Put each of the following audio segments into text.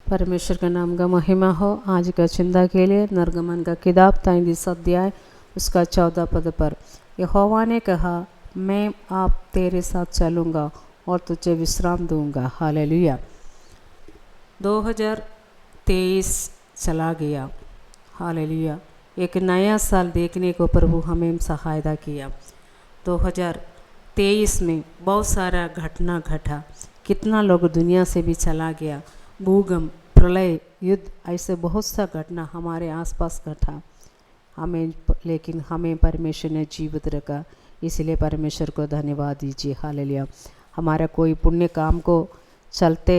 परमेश्वर का नाम का महिमा हो। आज का चिंता के लिए निर्गमन का किताब 33 अध्याय उसका 14 पद पर यहोवा ने कहा, मैं आप तेरे साथ चलूँगा और तुझे विश्राम दूंगा। हालेलुया। 2023 चला गया। हालेलुया। एक नया साल देखने को प्रभु हमें सहायता किया। 2023 में बहुत सारा घटना घटा। कितना लोग दुनिया से भी चला गया। भूकंप, प्रलय, युद्ध, ऐसे बहुत सा घटना हमारे आसपास घटा। लेकिन हमें परमेश्वर ने जीवित रखा, इसलिए परमेश्वर को धन्यवाद दीजिए। हालेलुया। हमारा कोई पुण्य काम को चलते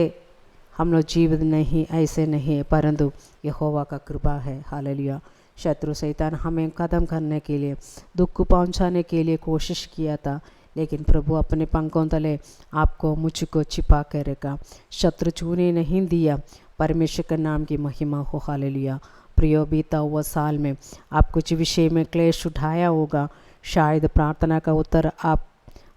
हम लोग जीवित नहीं, ऐसे नहीं, परंतु यहोवा का कृपा है। हालेलुया। शत्रु शैतान हमें कदम करने के लिए, दुख पहुंचाने के लिए कोशिश किया था, लेकिन प्रभु अपने पंखों तले आपको मुझको छिपा कर रखा, शत्रु छूने नहीं दिया। परमेश्वर के नाम की महिमा हो। हालेलुया। प्रियो, बीता हुआ साल में आप कुछ विषय में क्लेश उठाया होगा। शायद प्रार्थना का उत्तर आप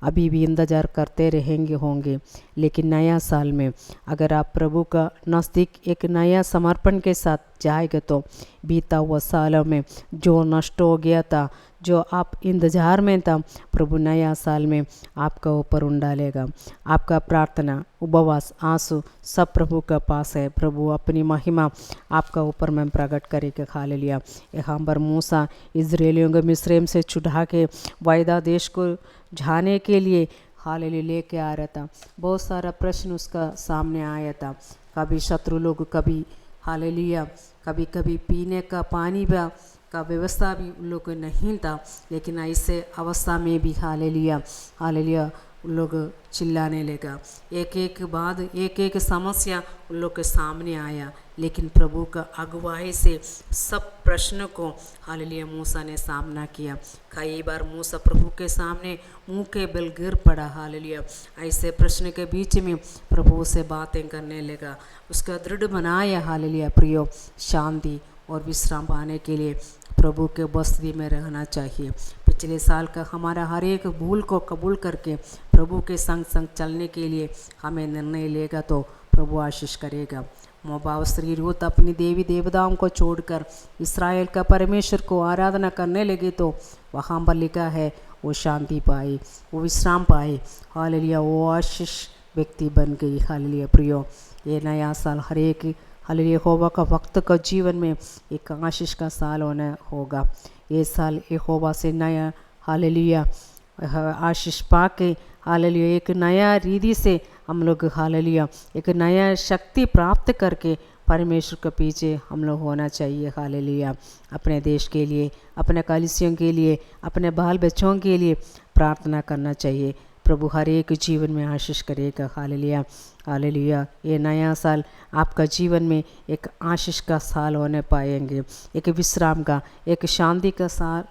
अभी भी इंतज़ार करते रहेंगे होंगे, लेकिन नया साल में अगर आप प्रभु का नज़दीक एक नया समर्पण के साथ जाएगा तो बीता हुआ सालों में जो नष्ट हो गया था, जो आप इंतज़ार में था, प्रभु नया साल में आपका ऊपर डालेगा। आपका प्रार्थना, उपवास, आंसू सब प्रभु के पास है। प्रभु अपनी महिमा आपका ऊपर में प्रकट करेगा। हालेलुया। यहाँ पर मूसा इज़राइलियों को मिस्रैम से छुड़ा के वायदा देश को जाने के लिए हालेलुया लेके आ रहा था। बहुत सारा प्रश्न उसका सामने आया था। कभी शत्रु लोग, कभी हालेलुया, कभी कभी पीने का पानी का व्यवस्था भी उन लोग को नहीं था। लेकिन ऐसे अवस्था में भी हालेलुया हालेलुया उन लोग चिल्लाने लगा। एक एक समस्या उन लोग के सामने आया, लेकिन प्रभु का अगुवाई से सब प्रश्नों को हालेलुया मूसा ने सामना किया। कई बार मूसा प्रभु के सामने मुंह के बल गिर पड़ा। हालेलुया। ऐसे प्रश्न के बीच में प्रभु से बातें करने लगा, उसका दृढ़ बनाया। हालेलुया। प्रियो, शांति और विश्राम पाने के लिए प्रभु के बस्ती में रहना चाहिए। पिछले साल का हमारा हर एक भूल को कबूल करके प्रभु के संग संग चलने के लिए हमें निर्णय लेगा तो प्रभु आशीष करेगा। मोआब स्त्री रूत अपनी देवी देवताओं को छोड़कर इस्राएल का परमेश्वर को आराधना करने लगे तो वहाँ पर लिखा है वो शांति पाई, वो विश्राम पाए। हालेलुया। वो आशीष व्यक्ति बन गई। हालेलुया। प्रियो, ये नया साल हर एक हालेलुया यहोवा का वक्त का जीवन में एक आशीष का साल होना होगा। ये साल यहोवा से नया हालेलुया आशीष पाके हालेलुया एक नया रीति से हम लोग हालेलुया एक नया शक्ति प्राप्त करके परमेश्वर के पीछे हम लोग होना चाहिए। हालेलुया। अपने देश के लिए, अपने कलीसियों के लिए, अपने बाल बच्चों के लिए प्रार्थना करना चाहिए। प्रभु हर एक जीवन में आशीष करेगा। Hallelujah hallelujah. ये नया साल आपका जीवन में एक आशीष का साल होने पाएंगे, एक विश्राम का, एक शांति का साल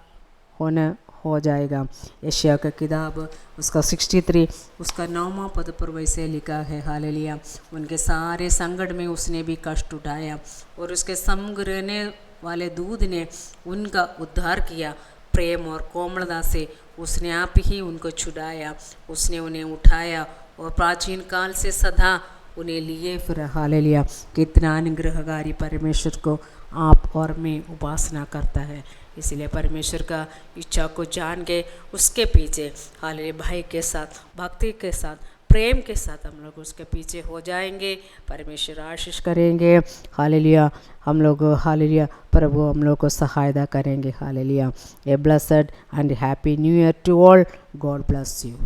हो जाएगा। यशायाह का किताब उसका 63 उसका 9वां पद पर वैसे लिखा है। हालेलुया। उनके सारे संकट में उसने भी कष्ट उठाया और उसके संग रहने वाले दूध ने उनका उद्धार किया। प्रेम और कोमलता से उसने आप ही उनको छुड़ाया, उसने उन्हें उठाया और प्राचीन काल से सदा उन्हें लिए फिर। हालेलुया। कितना अनुग्रहकारी परमेश्वर को आप और मैं उपासना करता है। इसलिए परमेश्वर का इच्छा को जान के उसके पीछे हालेलुया भाई के साथ, भक्ति के साथ, प्रेम के साथ हम लोग उसके पीछे हो जाएंगे। परमेश्वर आशीष करेंगे। हालेलुया। हम लोग हालेलुया प्रभु हम लोग को सहायता करेंगे। Hallelujah. A blessed and happy new year to all. God bless you.